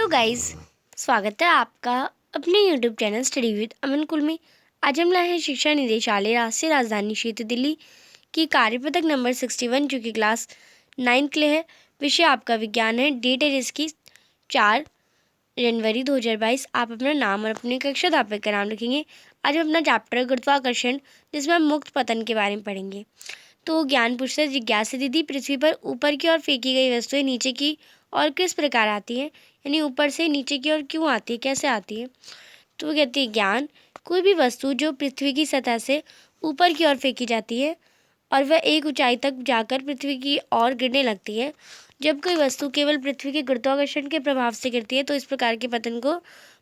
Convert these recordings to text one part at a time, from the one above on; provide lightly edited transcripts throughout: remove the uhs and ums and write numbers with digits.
Hello guys, स्वागत है आपका अपने यूट्यूब चैनल स्टडी विद अमन कुल में। आज हम लाए हैं शिक्षा निदेशालय राष्ट्रीय राजधानी क्षेत्र दिल्ली की कार्यपत्रक नंबर 61 जो कि क्लास 9 के लिए है। विषय आपका विज्ञान है। डेट है जिसकी 4 जनवरी 2022। आप अपना नाम और अपने कक्षा अध्यापक का नाम लिखेंगे। आज हम अपना चैप्टर गुरुत्वाकर्षण जिसमें हम मुक्त पतन के बारे में पढ़ेंगे। तो ज्ञान पूछता है, जिज्ञासा दीदी, पृथ्वी पर ऊपर की ओर फेंकी गई वस्तुएं नीचे की और किस प्रकार आती है, यानी ऊपर से नीचे की ओर क्यों आती है, कैसे आती है। तो वो कहती है ज्ञान, कोई भी वस्तु जो पृथ्वी की सतह से ऊपर की ओर फेंकी जाती है और वह एक ऊंचाई तक जाकर पृथ्वी की ओर गिरने लगती है। जब कोई वस्तु केवल पृथ्वी के गुरुत्वाकर्षण के प्रभाव से गिरती है तो इस प्रकार के पतन को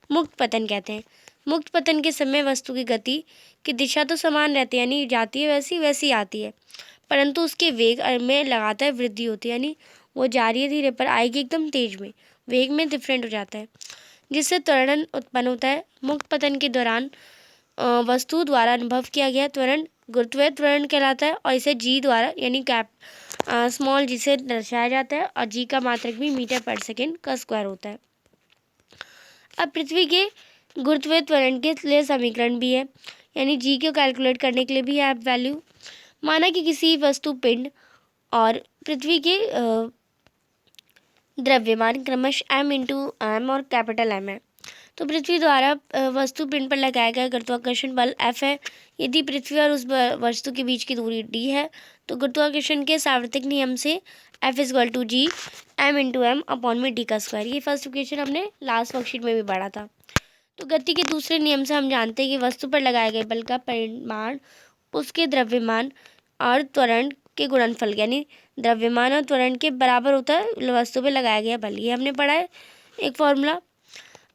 मुक्त पतन कहते हैं। मुक्त पतन के समय वस्तु की गति की दिशा तो समान रहती है, यानी जाती है वैसी वैसी आती है, परंतु उसके वेग में लगातार वृद्धि होती है, यानी वो जा रही है धीरे पर आएगी एकदम तेज में, वेग में डिफरेंट हो जाता है, जिससे त्वरण उत्पन्न होता है। मुक्त पतन के दौरान वस्तु द्वारा अनुभव किया गया त्वरण गुरुत्वीय त्वरण कहलाता है और इसे जी द्वारा यानी स्मॉल जी से दर्शाया जाता है और जी का मात्रक भी मीटर पर सेकेंड का स्क्वायर होता है। अब पृथ्वी के गुरुत्वीय त्वरण के लिए समीकरण भी है, यानी जी को कैलकुलेट करने के लिए भी है वैल्यू। माना कि किसी वस्तु पिंड और पृथ्वी के द्रव्यमान क्रमशः m इंटू एम और कैपिटल M है। तो पृथ्वी द्वारा वस्तु पिंड पर लगाया गया गुरुत्वाकर्षण बल F है। यदि पृथ्वी और उस वस्तु के बीच की दूरी d है तो गुरुत्वाकर्षण के सार्वत्रिक नियम से F equal to G m into M upon में d का स्क्वायर। ये फर्स्ट इक्वेशन हमने लास्ट वर्कशीट में भी पढ़ा था। तो गति के दूसरे नियम से हम जानते हैं कि वस्तु पर लगाए गए बल का परिमाण उसके द्रव्यमान और त्वरण के गुणनफल यानी द्रव्यमान और त्वरण के बराबर होता है वस्तु पे लगाया गया बल। ये हमने पढ़ा है एक फॉर्मूला।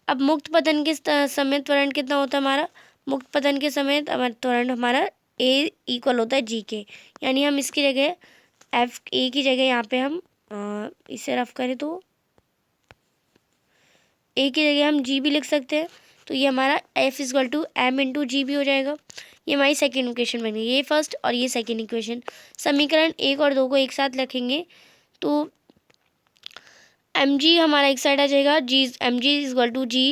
अब मुक्त पतन के समय त्वरण कितना होता है हमारा, मुक्त पतन के समय त्वरण हमारा ए इक्वल होता है जी के, यानी हम इसकी जगह एफ ए की जगह यहाँ पे हम इसे रफ करें तो ए की जगह हम जी भी लिख सकते हैं। तो ये हमारा F equal to M into G भी हो जाएगा। ये हमारी सेकेंड इक्वेशन बनेगी, ये फर्स्ट और ये सेकेंड इक्वेशन। समीकरण 1 और 2 को एक साथ रखेंगे तो एम जी हमारा एक साइड आ जाएगा, G M G equal to G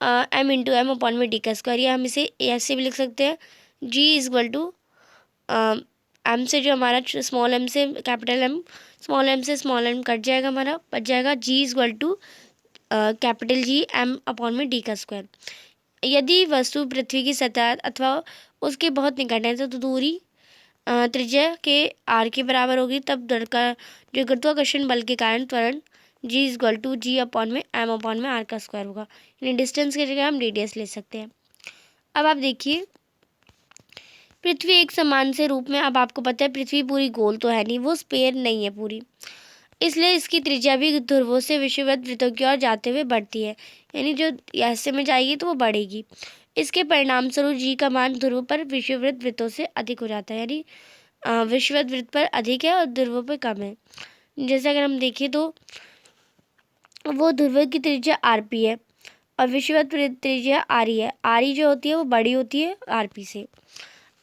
M into M upon में डी का स्क्वायर। या हम इसे ऐसे भी लिख सकते हैं, जी इक्वल टू एम से जो हमारा स्मॉल एम से कैपिटल एम, स्मॉल एम से स्मॉल एम कट जाएगा, हमारा बच जाएगा G equal to capital G M upon में डी का स्क्वायर। यदि वस्तु पृथ्वी की सतह अथवा उसके बहुत निकट है तो दूरी त्रिज्या के आर के बराबर होगी, तब दर का जो गुरुत्वाकर्षण बल के कारण त्वरण जी इक्वल टू जी अपॉन में एम अपॉन में आर का स्क्वायर होगा। यानी डिस्टेंस की जगह हम रेडियस ले सकते हैं। अब आप देखिए, पृथ्वी एक समान से रूप में, अब आपको पता है पृथ्वी पूरी गोल तो है नहीं, वो स्फेयर नहीं है पूरी, इसलिए इसकी त्रिज्या भी ध्रुवों से विषुवत वृत्तों की ओर जाते हुए बढ़ती है, यानी जो ऐसे में जाएगी तो वो बढ़ेगी। इसके परिणाम स्वरूप जी का मान ध्रुव पर विषुवत वृत्तों से अधिक हो जाता है, यानी विषुवत वृत्त पर अधिक है और ध्रुवों पर कम है। जैसे अगर हम देखें तो वो ध्रुव की त्रिज्या आरपी है और विषुवत त्रिज्या आरी है। आरी जो होती है वो बड़ी होती है आरपी से।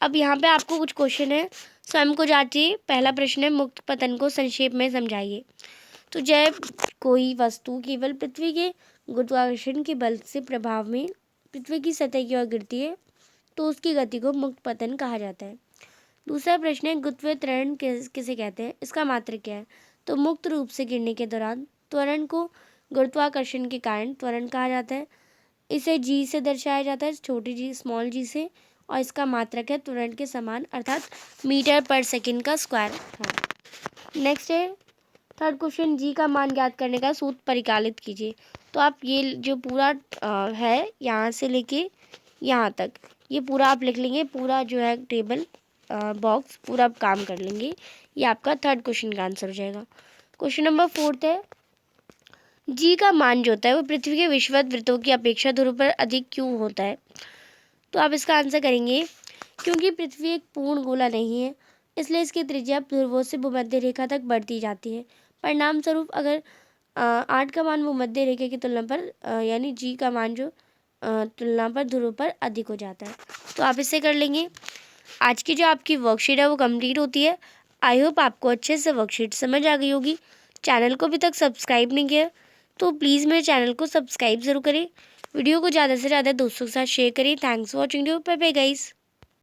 अब यहाँ पे आपको कुछ क्वेश्चन है, स्वयं को जांचिए। पहला प्रश्न है, मुक्त पतन को संक्षेप में समझाइए। तो जब कोई वस्तु केवल पृथ्वी के गुरुत्वाकर्षण के बल से प्रभाव में पृथ्वी की सतह की ओर गिरती है तो उसकी गति को मुक्त पतन कहा जाता है। दूसरा प्रश्न है, गुरुत्वीय त्वरण किसे कहते हैं, इसका मात्रक क्या है। तो मुक्त रूप से गिरने के दौरान त्वरण को गुरुत्वाकर्षण के कारण त्वरण कहा जाता है। इसे जी से दर्शाया जाता है, छोटी जी स्मॉल जी से, और इसका मात्रक है त्वरण के समान अर्थात मीटर पर सेकंड का स्क्वायर है। नेक्स्ट है थर्ड क्वेश्चन, जी का मान ज्ञात करने का सूत्र परिकलित कीजिए। तो आप ये जो पूरा है यहाँ से लेके यहाँ तक ये पूरा आप लिख लेंगे, पूरा जो है टेबल बॉक्स पूरा आप काम कर लेंगे। ये आपका थर्ड क्वेश्चन का आंसर हो जाएगा। क्वेश्चन नंबर 4 है, जी का मान जो होता है वो पृथ्वी के विषुवत वृत्तों की अपेक्षा ध्रुव पर अधिक क्यों होता है। तो आप इसका आंसर करेंगे, क्योंकि पृथ्वी एक पूर्ण गोला नहीं है, इसलिए इसकी त्रिज्या ध्रुवों से भूमध्य रेखा तक बढ़ती जाती है। परिणाम स्वरूप अगर 8 का मान भूमध्य रेखा की तुलना पर यानी जी का मान जो तुलना पर ध्रुव पर अधिक हो जाता है। तो आप इसे कर लेंगे। आज की जो आपकी वर्कशीट है वो कंप्लीट होती है। आई होप आपको अच्छे से वर्कशीट समझ आ गई होगी। चैनल को अभी तक सब्सक्राइब नहीं किया तो प्लीज़ मेरे चैनल को सब्सक्राइब ज़रूर करें, वीडियो को ज़्यादा से ज़्यादा दोस्तों के साथ शेयर करें। Thanks for watching, bye bye guys.